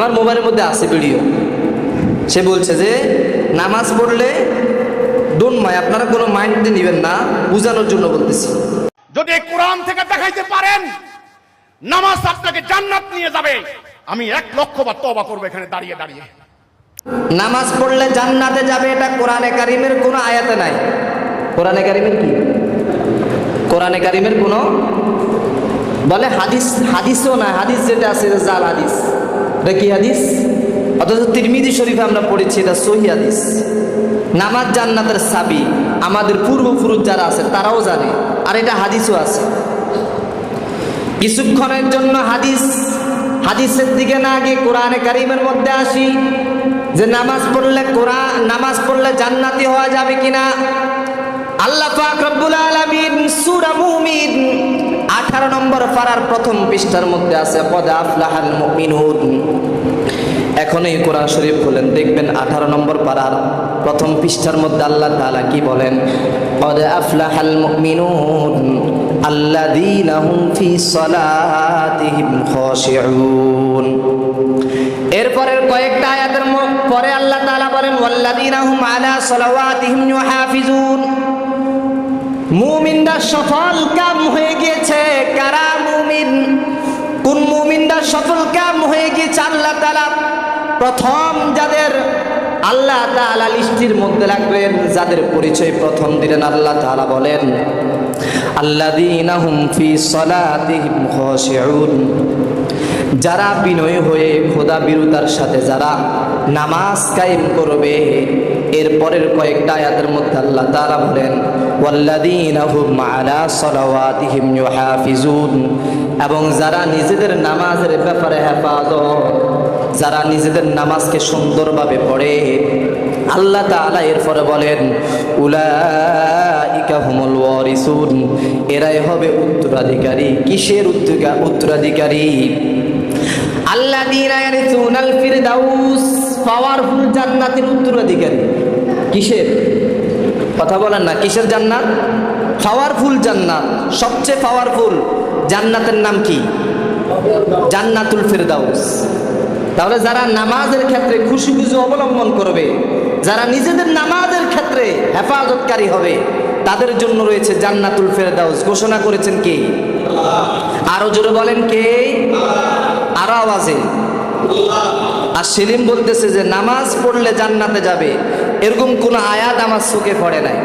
আমার মোবাইলের মধ্যে আছে ভিডিও। সে বলছে যে নামাজ পড়লে ডোন্ট মাই, আপনারা কোনো মাইন্ডে নেবেন না, বোঝানোর জন্য বলতেছি। যদি কোরআন থেকে দেখাইতে পারেন নামাজ আপনাকে জান্নাত নিয়ে যাবে, আমি 1,00,000 বার তওবা করব এখানে দাঁড়িয়ে দাঁড়িয়ে। নামাজ পড়লে জান্নাতে যাবে এটা কোরআনে কারিমের কোনো আয়াতে নাই। কোরআনে কারিমের কি? কোরআনে কারিমের কোনো বলে হাদিসও না। হাদিস যেটা আছে জাল হাদিস, এটা কি হাদিস? অথচ তিরমিজি শরীফে আমরা পড়েছি এটা সহিহ হাদিস। নামাজ জান্নাতের চাবি আমাদের পূর্বপুরুষ যারা আছে তারাও জানে, আর এটা হাদিসও আছে। কিছুক্ষণের জন্য হাদিসের দিকে না গিয়ে কোরআনে কারিমের মধ্যে আসি যে নামাজ পড়লে জান্নাতি হওয়া যাবে কিনা। আল্লাহ পাক রব্বুল আলামিন সূরা মুমিন 18 নম্বর পারার প্রথম পৃষ্ঠার মধ্যে আছে কদ আফলাহাল মুমিনুন। এখন এই কোরআন শরীফ বলেন, দেখবেন 18 নম্বর পারার প্রথম পৃষ্ঠার মধ্যে আল্লাহ তাআলা কি বলেন? কদ আফলাহাল মুমিনুন আল্লাযীনা হুম ফি সালাতিহিম খাশিউন। এরপরের কয়েকটা আয়াতের পরে আল্লাহ তাআলা বলেন ওয়াল্লাযীনা হুম আলা সালাওয়াতিহিম ইউহাফিজুন। মুমিনরা সফল কাম হয়ে গিয়েছে। কারা মুমিন? কোন মুমিনরা সফল কাম হয়ে গিয়েছে? আল্লাহ তাআলা প্রথম যাদের আল্লাহ তাআলা লিস্টির মধ্যে রাখবেন, যাদের পরিচয় প্রথম দিলেন, আল্লাহ তাআলা বলেন আল্লাযীনা হুম ফি সালাতিহিম খাশিউন। যারা বিনয়ী হয়ে খোদা বিরুতার সাথে যারা নামাজ কায়েম করবে। এরপরের কয়েকটা আয়াতের মধ্যে আল্লাহ তাআলা বলেন ওয়াল্লাযীনা হুম আলা সালাওয়াতিহিম ইউহাফিজুন। এবং যারা নিজেদের নামাজের ব্যাপারে হেফাজত, যারা নিজেদের নামাজকে সুন্দরভাবে পড়ে, আল্লাহ তাআলা এরপরে বলেন উলাইকা হুমুল ওয়ারিসুন। এরাই হবে উত্তরাধিকারী। কিসের উত্তরাধিকারী? আল্লাযীনা ইয়ারিসুনাল ফিরদাউস, পাওয়ারফুল জান্নাতের উত্তরাধিকারী। কিসের কথা বলেন না? কিসের জান্নাত? পাওয়ারফুল জান্নাত। সবচেয়ে পাওয়ারফুল জান্নাতের নাম কি? জান্নাতুল ফিরদাউস। তাহলে যারা নামাজের ক্ষেত্রে খুশি অবলম্বন করবে, যারা নিজেদের নামাজের ক্ষেত্রে হেফাজতকারী হবে, তাদের জন্য রয়েছে জান্নাতুল ফিরদাউস। ঘোষণা করেছেন কে? আরো জোরে বলেন কে? আরো আওয়াজে। আর সেলিম বলতেছে যে নামাজ পড়লে জান্নাতে যাবে, এরকম কোন আয়াত আমার চোখে পড়ে নাই।